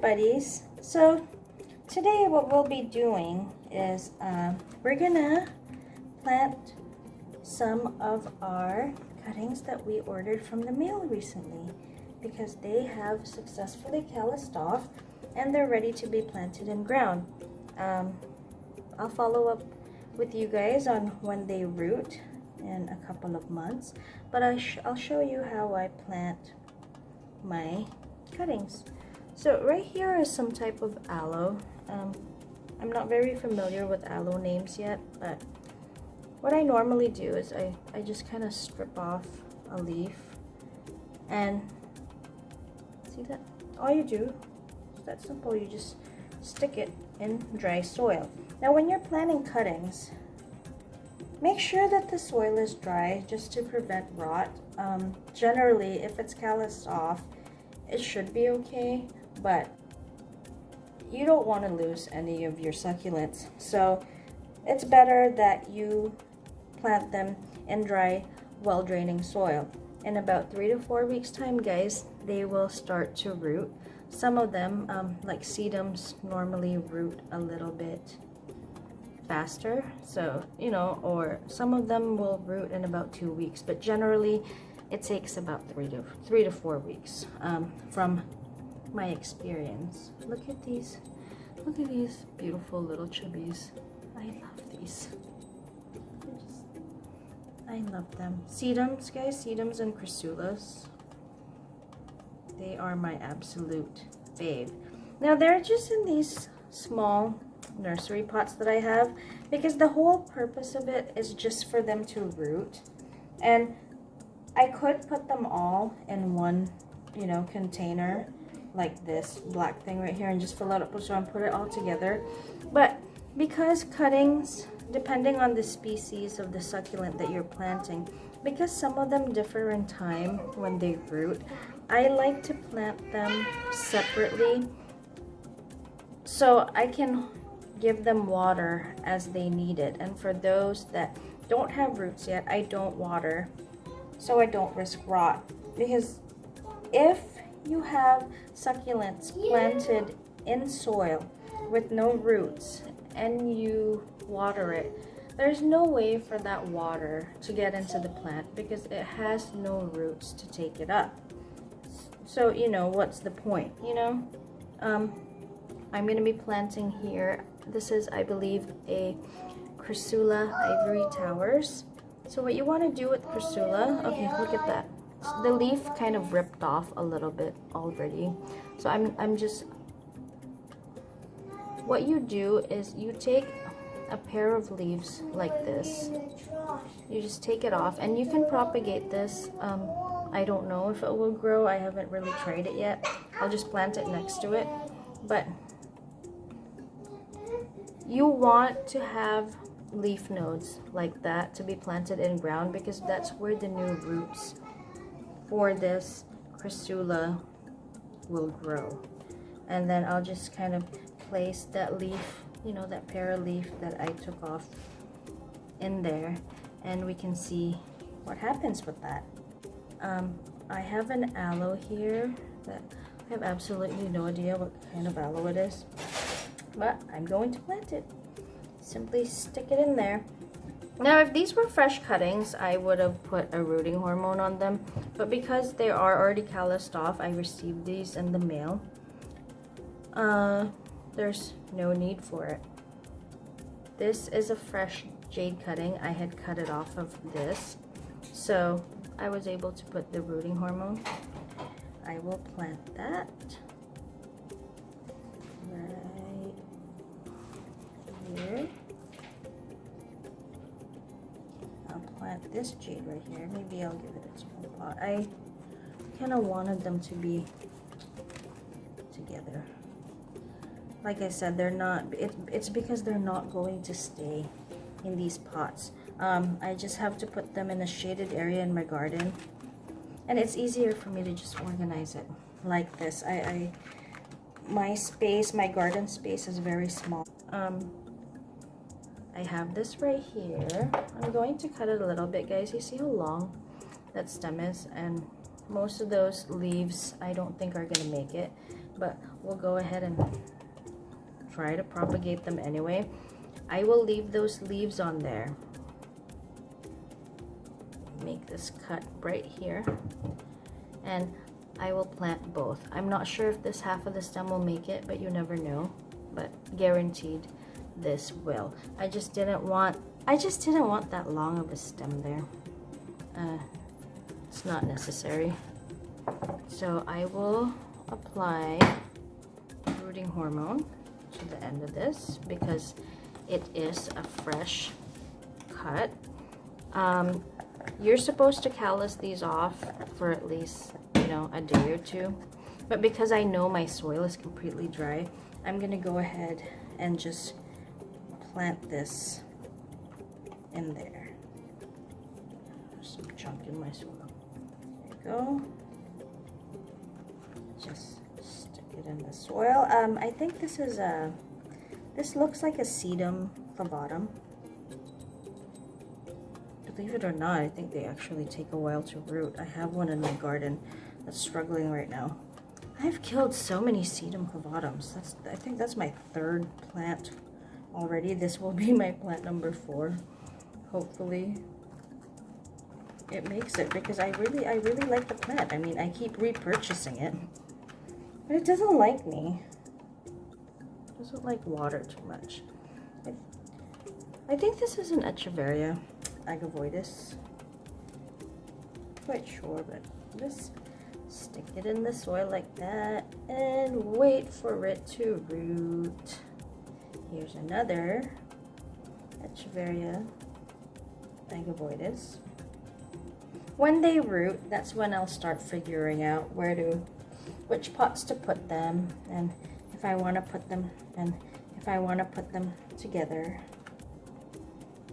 buddies. So today what we'll be doing is we're gonna plant some of our cuttings that we ordered from the mail recently because they have successfully calloused off and they're ready to be planted in ground. I'll follow up with you guys on when they root in a couple of months, but I'll show you how I plant my cuttings. So right here is some type of aloe. I'm not very familiar with aloe names yet, but what I normally do is I just kind of strip off a leaf, and see that? All you do, it's that simple, you just stick it in dry soil. Now when you're planting cuttings, make sure that the soil is dry just to prevent rot. Generally, if it's calloused off, it should be okay, but you don't want to lose any of your succulents. So it's better that you plant them in dry, well-draining soil. In about 3 to 4 weeks time, guys, they will start to root. Some of them, like sedums, normally root a little bit faster, so or some of them will root in about 2 weeks, but generally it takes about 3 to 4 weeks from my experience. Look at these beautiful little chubbies. I love these. I love them. Sedums, guys, sedums and chryssulas, they are my absolute fave. Now they're just in these small nursery pots that I have because the whole purpose of it is just for them to root, and I could put them all in one container like this black thing right here and just fill it up and put it all together, but because cuttings, depending on the species of the succulent that you're planting, because some of them differ in time when they root, I like to plant them separately so I can give them water as they need it. And for those that don't have roots yet, I don't water so I don't risk rot, because if you have succulents planted in soil with no roots and you water it, there's no way for that water to get into the plant because it has no roots to take it up. So what's the point? I'm going to be planting here. This is, I believe, a Chryssula ivory towers. So what you want to do with Chryssula, okay, look at that. The leaf kind of ripped off a little bit already. So I'm just, what you do is you take a pair of leaves like this. You just take it off, and you can propagate this. I don't know if it will grow. I haven't really tried it yet. I'll just plant it next to it. But you want to have leaf nodes like that to be planted in ground because that's where the new roots for this Chryssula will grow. And then I'll just kind of place that leaf, that pair of leaf that I took off in there, and we can see what happens with that. I have an aloe here that I have absolutely no idea what kind of aloe it is, but I'm going to plant it. Simply stick it in there. Now if these were fresh cuttings, I would have put a rooting hormone on them, but because they are already calloused off, I received these in the mail, there's no need for it. This is a fresh jade cutting. I had cut it off of this, so I was able to put the rooting hormone. I will plant that right here. I'll plant this jade right here. Maybe I'll give it a small pot. I kind of wanted them to be together. Like I said, they're not, it's because they're not going to stay in these pots. I just have to put them in a shaded area in my garden, and it's easier for me to just organize it like this. My garden space is very small. I have this right here. I'm going to cut it a little bit, guys. You see how long that stem is, and most of those leaves I don't think are gonna make it. but we'll go ahead and try to propagate them anyway. I will leave those leaves on there. Make this cut right here, and I will plant both. I'm not sure if this half of the stem will make it, but you never know. But guaranteed this will. I just didn't want that long of a stem there. It's not necessary. So I will apply rooting hormone to the end of this because it is a fresh cut. You're supposed to callus these off for at least, a day or two. But because I know my soil is completely dry, I'm gonna go ahead and just plant this in there. There's some chunk in my soil. There you go. Just stick it in the soil. I think this is this looks like a sedum flabatum. Believe it or not, I think they actually take a while to root. I have one in my garden that's struggling right now. I've killed so many sedum clavatums. I think that's my 3rd plant already. This will be my plant number 4. Hopefully it makes it, because I really like the plant. I mean, I keep repurchasing it, but it doesn't like me. It doesn't like water too much. I think this is an Echeverria agavoides. Quite sure, but just stick it in the soil like that and wait for it to root. Here's another Echeverria agavoides. When they root, that's when I'll start figuring out which pots to put them, and if I want to put them together.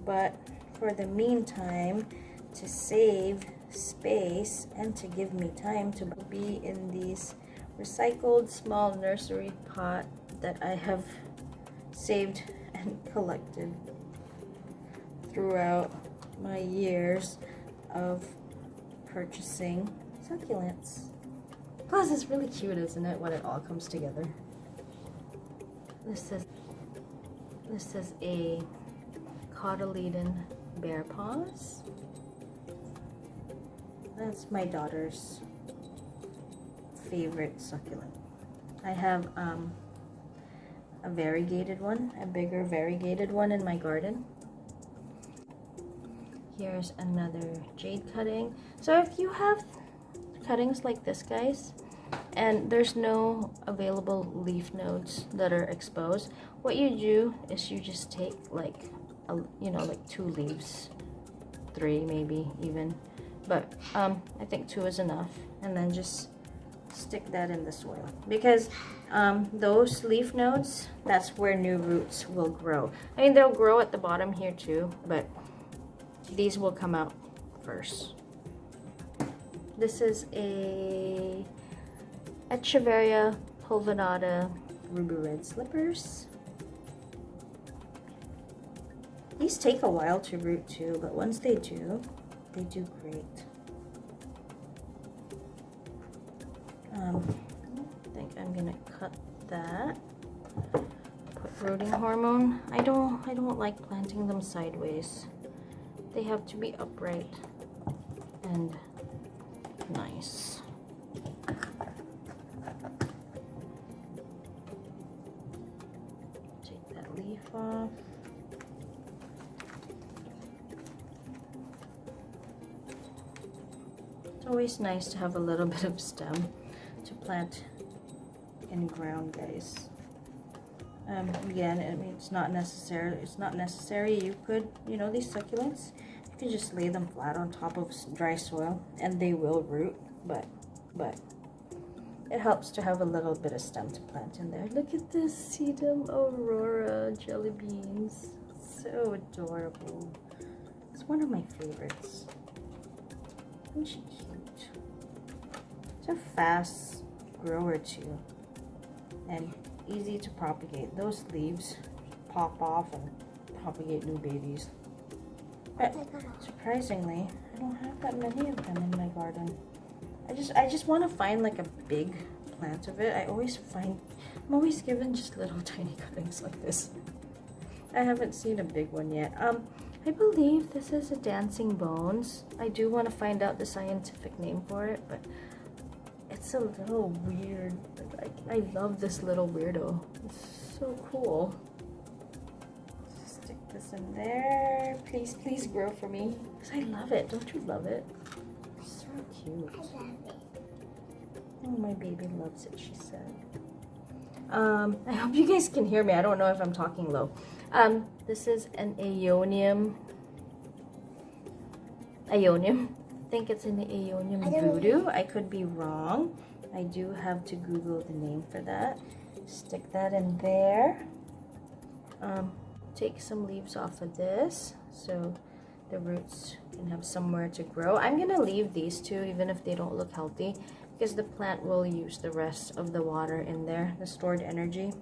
But for the meantime, to save space and to give me time to be in these recycled small nursery pot that I have saved and collected throughout my years of purchasing succulents. Plus, it's really cute, isn't it, when it all comes together? This is a cotyledon bear paws. That's my daughter's favorite succulent. I have a variegated one, a bigger variegated one in my garden. Here's another jade cutting. So if you have cuttings like this, guys, and there's no available leaf nodes that are exposed, what you do is you just take like 2 leaves, 3 maybe even, but I think 2 is enough, and then just stick that in the soil, because those leaf nodes, that's where new roots will grow. I mean, they'll grow at the bottom here too, but these will come out first. This is a Echeverria pulvinata ruby red slippers. These take a while to root too, but once they do great. I think I'm gonna cut that. Put rooting hormone. I don't like planting them sideways. They have to be upright and nice. Take that leaf off. It's always nice to have a little bit of stem to plant in ground, guys. Again, I mean, it's not necessary. You could, these succulents, you can just lay them flat on top of dry soil and they will root, but it helps to have a little bit of stem to plant in there. Look at this sedum aurora jelly beans. So adorable. It's one of my favorites. Isn't she cute? It's a fast grower too, and easy to propagate. Those leaves pop off and propagate new babies. But surprisingly, I don't have that many of them in my garden. I just want to find like a big plant of it. I'm always given just little tiny cuttings like this. I haven't seen a big one yet. I believe this is a dancing bones. I do want to find out the scientific name for it, but it's a little weird. I love this little weirdo. It's so cool. Stick this in there. Please, please grow for me. Because I love it. Don't you love it? So cute. I love it. Oh, my baby loves it, she said. I hope you guys can hear me. I don't know if I'm talking low. This is an Aeonium. I think it's an Aeonium voodoo. I could be wrong. I do have to Google the name for that. Stick that in there. Take some leaves off of this so the roots can have somewhere to grow. I'm gonna leave these two even if they don't look healthy, because the plant will use the rest of the water in there, the stored energy,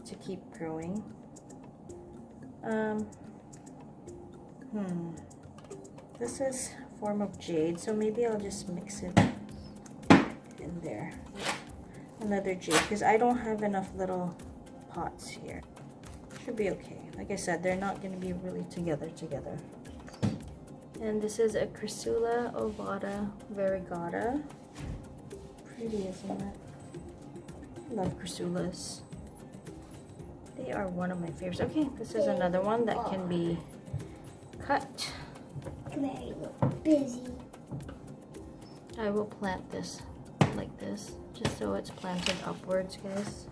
to keep growing. This is a form of jade, so maybe I'll just mix it in there. Another jade, because I don't have enough little pots here. Should be okay. Like I said, they're not going to be really together. And this is a Chrysula ovata variegata. Pretty, isn't it? I love Chrysulas. They are one of my favorites. Okay, this is another one that can be cut. Very busy. I will plant this like this, just so it's planted upwards, guys.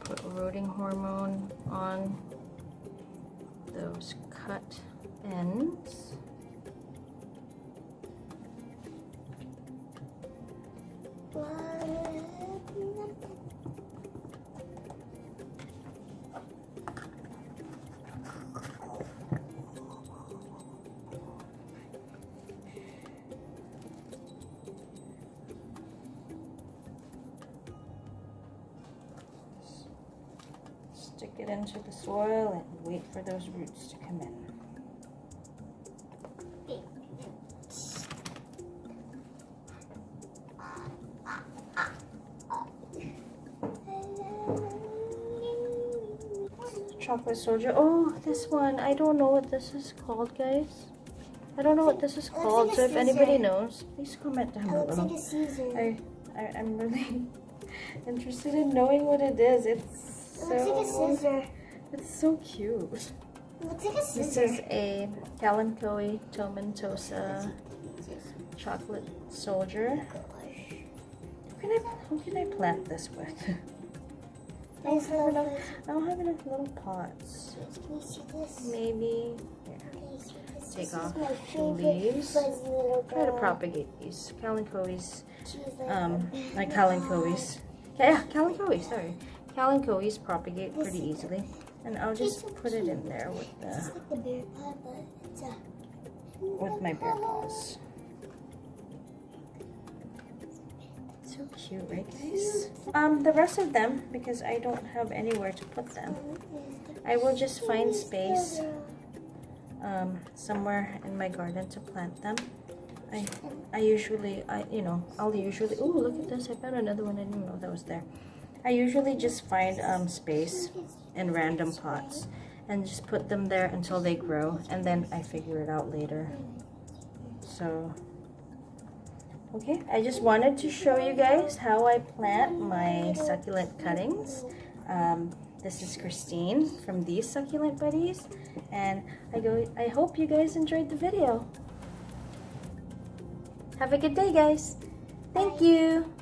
Put rooting hormone on those cut ends. Stick it into the soil and wait for those roots to come in. Chocolate soldier. Oh, this one. I don't know what this is called, guys. I don't know what this is called. So if anybody knows, please comment down below. It looks like a Caesar. I'm really interested in knowing what it is. It looks like a scissor. It's so cute. It looks like a scissor. This is a Kalanchoe tomentosa chocolate soldier. Who can I plant this with? I don't have enough little pots. Can you see this? Maybe. Here. Can you see this? Take off my two leaves. fuzzy little girl. Try to propagate these. Kalanchoes. She's like Kalanchoes. Yeah, Kalanchoes, sorry. Kalanchoes propagate pretty easily. And I'll just put it in there with It's like the bear paw, but it's a... with my bear paws. So cute, right, guys? The rest of them, because I don't have anywhere to put them, I will just find space somewhere in my garden to plant them. I'll usually, ooh, look at this. I found another one. I didn't know that was there. I usually just find space in random pots and just put them there until they grow, and then I figure it out later. So, okay, I just wanted to show you guys how I plant my succulent cuttings. This is Christine from These Succulent Buddies, and I hope you guys enjoyed the video. Have a good day, guys. Thank you.